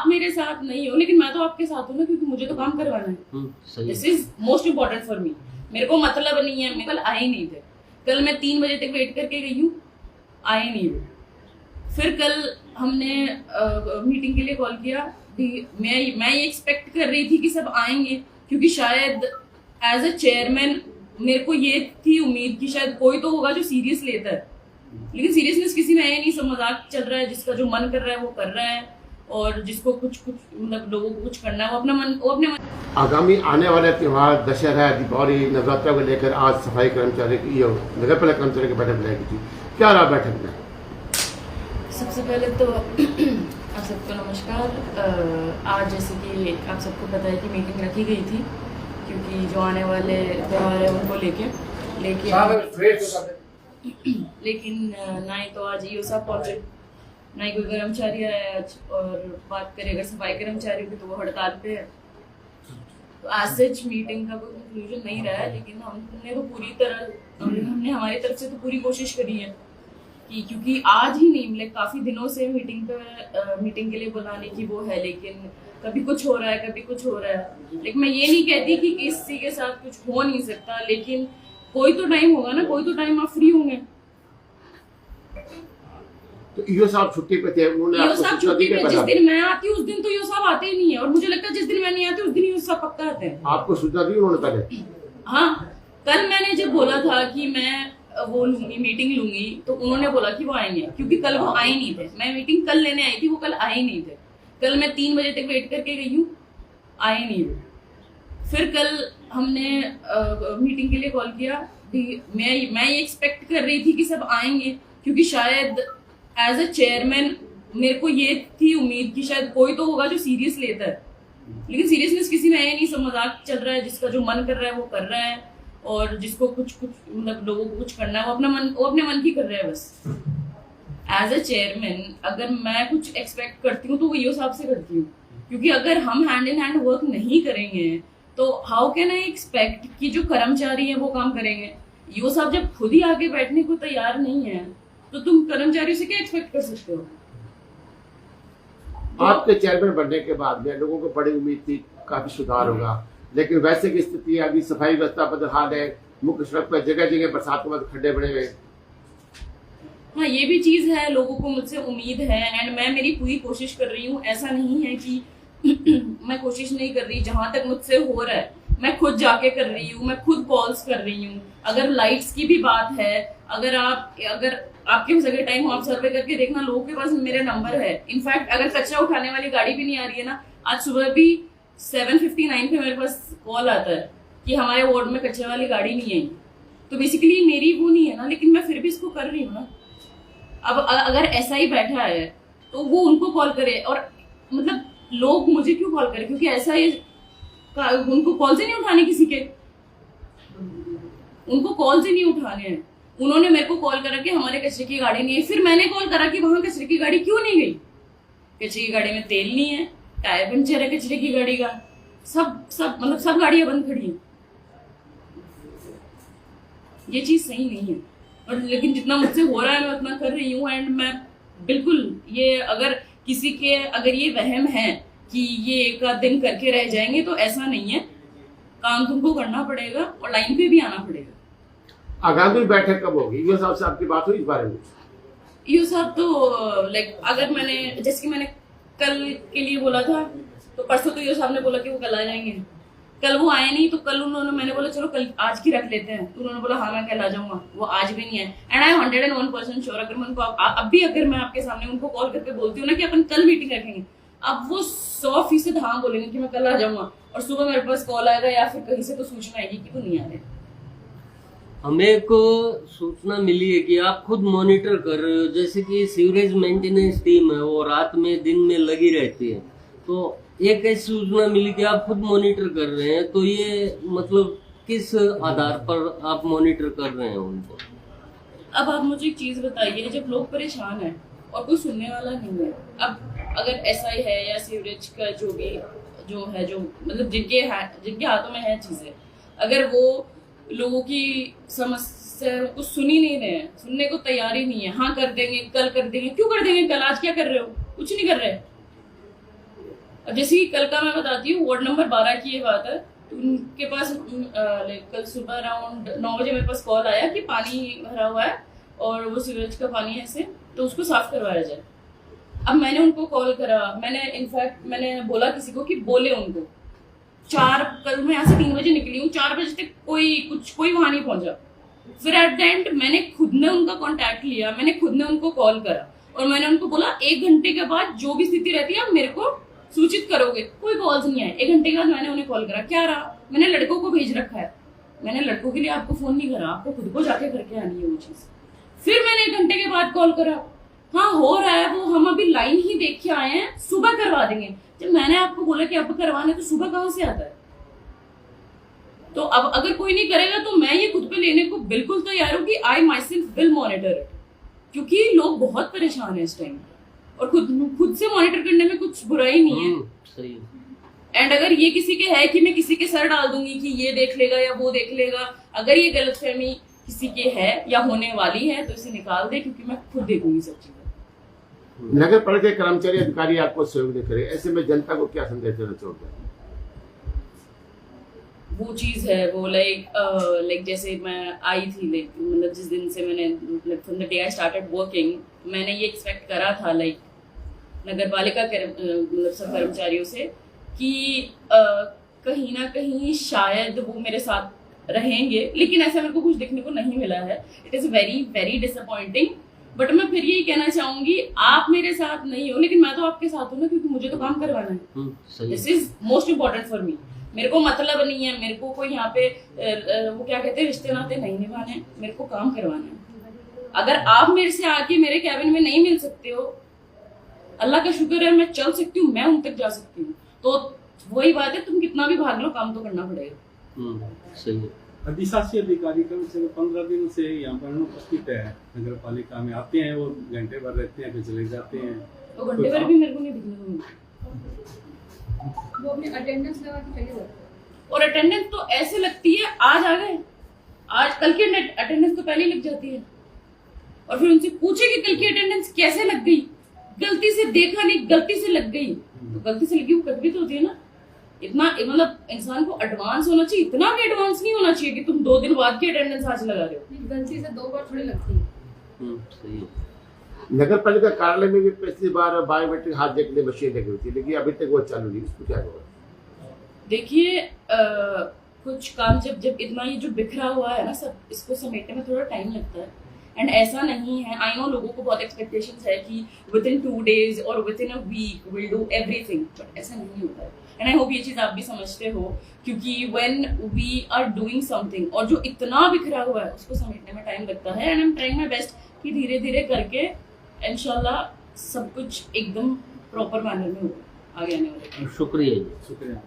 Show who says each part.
Speaker 1: आप मेरे साथ नहीं हो लेकिन मैं तो आपके साथ हूँ ना, क्योंकि मुझे तो काम करवाना है। This is most important for me. मेरे को मतलब नहीं है, मैं कल आए नहीं थे, कल मैं 3 बजे तक वेट करके गई हूँ, आए नहीं वो। फिर कल हमने मीटिंग के लिए कॉल किया, मैं ये एक्सपेक्ट कर रही थी कि सब आएंगे, क्योंकि शायद एज अ चेयरमैन मेरे को ये थी उम्मीद कि शायद कोई तो होगा जो सीरियस लेता है, लेकिन सीरियसनेस किसी में है नहीं। सब मजाक चल रहा है, जिसका जो मन कर रहा है वो कर रहा है, और जिसको कुछ मतलब लोगों को कुछ करना है वो अपने मन।
Speaker 2: आगामी आने वाले त्यौहार दशहरा, दीपावली, नवरात्रा को लेकर आज सफाई कर्मचारी की नगर पालिका कर्मचारी की बैठक बुलाई थी, क्या रहा बैठक में?
Speaker 1: सबसे पहले तो आप सबको नमस्कार। आज जैसे कि आप सबको पता है कि मीटिंग रखी गई थी, क्योंकि जो आने वाले त्यौहार है उनको लेकिन ना ही तो आज ईओ साहब पहुंचे, ना ही कोई कर्मचारी आया आज। और बात करें अगर सफाई कर्मचारियों की तो वो हड़ताल पे है। तो आज सच मीटिंग का कोई कंक्लूजन नहीं रहा है, लेकिन हमने तो पूरी तरह हमने हमारी तरफ से तो पूरी कोशिश करी है कि, क्योंकि आज ही नहीं मतलब काफी दिनों से मीटिंग के लिए बुलाने की वो है, लेकिन कभी कुछ हो रहा है कभी कुछ हो रहा है। लेकिन मैं ये नहीं कहती कि किसी के साथ कुछ हो नहीं सकता, लेकिन कोई तो टाइम होगा ना, कोई तो टाइम आप फ्री होंगे।
Speaker 2: तो ईओ साहब छुट्टी पे थे,
Speaker 1: ईओ साहब छुट्टी पे, जिस दिन मैं आती हूँ उस दिन तो ईओ साहब आते ही नहीं है, और मुझे लगता है जिस दिन मैं नहीं आती उस दिन ईओ साहब पक्का आते हैं।
Speaker 2: आपको सूचना दी उन्होंने पहले?
Speaker 1: हाँ, कल मैंने जब बोला था कि मैं वो लूंगी, मीटिंग लूंगी, तो उन्होंने बोला कि वो आएंगे, क्योंकि कल वो आए नहीं थे। मैं मीटिंग कल लेने आई थी, वो कल आए नहीं थे। कल मैं 3 बजे तक वेट करके गई हूँ, आए नहीं वो। फिर कल हमने मीटिंग के लिए कॉल किया, मैं ये एक्सपेक्ट कर रही थी कि सब आएंगे, क्योंकि शायद एज अ चेयरमैन मेरे को ये थी उम्मीद कि शायद कोई तो होगा जो सीरियस लेता है, लेकिन सीरियसनेस किसी में है नहीं। सब मजाक चल रहा है, जिसका जो मन कर रहा है वो कर रहा है, और जिसको कुछ मतलब लोगों को कुछ करना है वो अपने मन की कर रहा है बस। एज अ चेयरमैन अगर मैं कुछ एक्सपेक्ट करती हूँ तो वो ईओ साहब से करती हूँ, क्योंकि अगर हम हैंड इन हैंड वर्क नहीं करेंगे तो हाउ कैन आई एक्सपेक्ट कि जो कर्मचारी है वो काम करेंगे। ईओ साहब जब खुद ही आगे बैठने को तैयार नहीं है तो तुम कर्मचारियों से क्या एक्सपेक्ट कर सकते हो?
Speaker 2: आपके चेयरमैन बनने के बाद में लोगों को बड़ी उम्मीद थी काफी सुधार होगा, लेकिन वैसे की स्थिति है अभी सफाई व्यवस्था बदहाल है, मुख्य सड़क पर जगह जगह बरसात के बाद खड्डे बने हुए।
Speaker 1: हाँ, ये भी चीज है, लोगों को मुझसे उम्मीद है, एंड मैं मेरी पूरी कोशिश कर रही हूँ। ऐसा नहीं है कि मैं कोशिश नहीं कर रही, जहां तक मुझसे हो रहा है मैं खुद जाके कर रही हूँ, मैं खुद कॉल्स कर रही हूँ। अगर लाइट्स की भी बात है, अगर आपके पास अगर टाइम हो आप सर्वे करके देखना, लोगों के पास मेरे नंबर है। इनफैक्ट अगर कचरा उठाने वाली गाड़ी भी नहीं आ रही है ना, आज सुबह भी 7:59 पे मेरे पास कॉल आता है कि हमारे वार्ड में कचरे वाली गाड़ी नहीं आई। तो बेसिकली मेरी वो नहीं है ना, लेकिन मैं फिर भी इसको कर रही हूँ ना। अब अगर ऐसा ही बैठा है तो वो उनको कॉल करे, और मतलब लोग मुझे क्यों कॉल करे, क्योंकि ऐसा ही उनको कॉल से नहीं उठाने किसी के, उनको कॉल से नहीं उठाने हैं। उन्होंने मेरे को कॉल करा कि हमारे कचरे की गाड़ी नहीं है, फिर मैंने कॉल करा कि वहां कचरे की गाड़ी क्यों नहीं गई। कचरे की गाड़ी में तेल नहीं है, टायर पंचर है कचरे की गाड़ी का, सब गाड़ियां बंद खड़ी हैं। ये चीज सही नहीं है, और लेकिन जितना मुझसे हो रहा है मैं उतना कर रही हूँ। एंड मैं बिल्कुल ये अगर किसी के अगर ये वहम है कि ये एक आध दिन करके रह जाएंगे, तो ऐसा नहीं है। काम तुमको करना पड़ेगा और लाइन पे भी आना पड़ेगा।
Speaker 2: आगामी बैठक कब होगी? ईओ साहब से आपकी बात हुई इस बारे में?
Speaker 1: ईओ साहब तो अगर मैंने जैसे कि मैंने कल के लिए बोला था, तो परसों तो ईओ साहब ने बोला कि वो कल आ जाएंगे। कल वो आए नहीं, तो कल मैंने बोला चलो कल आज की रख लेते हैं, तो उन्होंने बोला हाँ मैं कल आ जाऊंगा। वो आज भी नहीं है, एंड आई 101% श्योर। अगर मैं उनको अब भी अगर मैं आपके सामने उनको कॉल करके बोलती हूँ ना कि अपन कल मीटिंग रखेंगे, अब वो 100% हाँ बोलेंगे कि मैं कल आ जाऊंगा, और सुबह मेरे पास कॉल आएगा या फिर कहीं से तो सूचना आएगी कि वो नहीं आ रहे।
Speaker 3: हमें एक सूचना मिली है कि आप खुद मॉनिटर कर रहे हो, जैसे कि सीवरेज मेंटेनेंस टीम है वो रात में दिन में लगी रहती है, तो एक ऐसी सूचना मिली कि आप खुद मॉनिटर कर रहे हैं। तो ये मतलब किस आधार पर आप मॉनिटर कर रहे हैं उनको?
Speaker 1: अब आप मुझे एक चीज बताइए, जब लोग परेशान हैं और कोई सुनने वाला नहीं है, अब अगर एसआई है या सीवरेज का जो मतलब जिनके हाथों में है चीजें, अगर वो लोगों की समस्या को सुन ही नहीं रहे हैं, सुनने को तैयार ही नहीं है, हाँ कर देंगे कल कर देंगे, क्यों कर देंगे कल? आज क्या कर रहे हो? कुछ नहीं कर रहे। अब जैसे कि कल का मैं बताती हूँ, वार्ड नंबर 12 की ये बात है। तो उनके पास कल सुबह अराउंड 9 बजे मेरे पास कॉल आया कि पानी भरा हुआ है और वो सीवरेज का पानी है ऐसे, तो उसको साफ करवाया जाए। अब मैंने उनको कॉल करा, मैंने बोला किसी को कि बोले उनको। कल मैं यहाँ से 3 बजे निकली हूँ, 4 बजे तक कोई वहां नहीं पहुंचा। फिर एट द एंड मैंने खुद ने उनका कांटेक्ट लिया, मैंने खुद ने उनको कॉल करा और मैंने उनको बोला 1 घंटे के बाद जो भी स्थिति रहती है आप मेरे को सूचित करोगे। कोई कॉल्स नहीं आए। 1 घंटे के बाद मैंने उन्हें कॉल करा, क्या रहा, मैंने लड़कों को भेज रखा है, मैंने लड़कों के लिए आपको फोन नहीं करा, आपको खुद को जाके करके आनी है वो चीज। फिर मैंने 1 घंटे के बाद कॉल करा, हाँ हो रहा है वो, हम अभी लाइन ही देख के आए हैं, सुबह करवा देंगे। जब मैंने आपको बोला कि अब करवाने तो सुबह कहां से आता है? तो अब अगर कोई नहीं करेगा तो मैं ये खुद पे लेने को बिल्कुल तैयार हूँ कि I myself will monitor it, क्योंकि लोग बहुत परेशान है इस टाइम और खुद से मॉनिटर करने में कुछ बुराई नहीं है।
Speaker 3: सही है।
Speaker 1: एंड अगर ये किसी के है कि मैं किसी के सर डाल दूंगी कि ये देख लेगा या वो देख लेगा, अगर ये गलतफहमी किसी के है या होने वाली है तो इसे निकाल दे, क्योंकि मैं खुद देखूंगी सब चीजें।
Speaker 2: नगर पालिका के कर्मचारी अधिकारी आपको सहयोग नहीं करे, ऐसे में जनता को क्या संदेश देना चाहोगे?
Speaker 1: वो चीज है, वो लाइक जैसे मैं आई थी, मतलब जिस दिन से मैंने from the day I started working, मैंने ये एक्सपेक्ट करा था नगर पालिका मतलब सब कर्मचारियों से कि कहीं ना कहीं शायद वो मेरे साथ रहेंगे, लेकिन ऐसा मेरे को कुछ देखने को नहीं मिला है। It is very very disappointing. But मैं फिर यही कहना चाहूंगी, आप मेरे साथ नहीं हो लेकिन मैं तो आपके साथ हूँ ना, क्योंकि मुझे तो काम करवाना है। This is most important for me. मेरे को मतलब नहीं है, मेरे को कोई यहाँ पे वो क्या कहते हैं रिश्ते नाते नहीं निभाने हैं, मेरे को काम करवाना है। अगर आप मेरे से आके मेरे कैबिन में नहीं मिल सकते हो, अल्लाह का शुक्र है मैं चल सकती हूँ, मैं उन तक जा सकती हूँ। तो वही बात है, तुम कितना भी भाग लो काम तो करना पड़ेगा।
Speaker 3: सही है।
Speaker 4: अधिशासी अधिकारी कम से कम 15 दिन से यहाँ पर अनुपस्थित है नगर पालिका में, आते हैं वो घंटे भर रहते हैं फिर चले जाते हैं।
Speaker 1: तो घंटे भर भी मेरे को नहीं दिखने को मिलता।
Speaker 5: वो अपनी अटेंडेंस लगा के चले जाते हैं।
Speaker 1: और अटेंडेंस तो ऐसे लगती है आज आ गए, आज कल की अटेंडेंस तो पहले ही लग जाती है। और फिर उनसे पूछे कि कल की अटेंडेंस कैसे लग गई, गलती से देखा नहीं, गलती से लग गई। तो गलती से लगी वो कट भी तो होती है ना। इतना मतलब इंसान को एडवांस होना चाहिए, इतना भी एडवांस नहीं होना चाहिए कि तुम 2 दिन बाद की अटेंडेंस आज लगा रहे हो।
Speaker 5: गलती से 2 बार थोड़ी लगती है।
Speaker 3: सही है।
Speaker 2: नगर पालिका कार्यालय में भी पिछली बार बायोमेट्रिक हाथ देखने मशीन लगी हुई थी, लेकिन अभी तक वो चालू नहीं, उसको क्या होगा?
Speaker 1: देखिए कुछ काम जब इतना ये जो बिखरा हुआ है ना सब, इसको समेटने में थोड़ा टाइम लगता है। एंड ऐसा नहीं है, आई नो लोगों को बहुत एक्सपेक्टेशंस है कि विद इन 2 days और within a week will do everything, but ऐसा नहीं होता है। एंड आई होप ये चीज आप भी समझते हो, क्योंकि when we are doing something और जो इतना बिखरा हुआ है उसको समेटने में टाइम लगता है। And I am trying my best कि धीरे धीरे करके इंशाल्लाह सब कुछ एकदम प्रॉपर मैनर में होगा आगे आने वाले।
Speaker 3: शुक्रिया जी।
Speaker 4: शुक्रिया।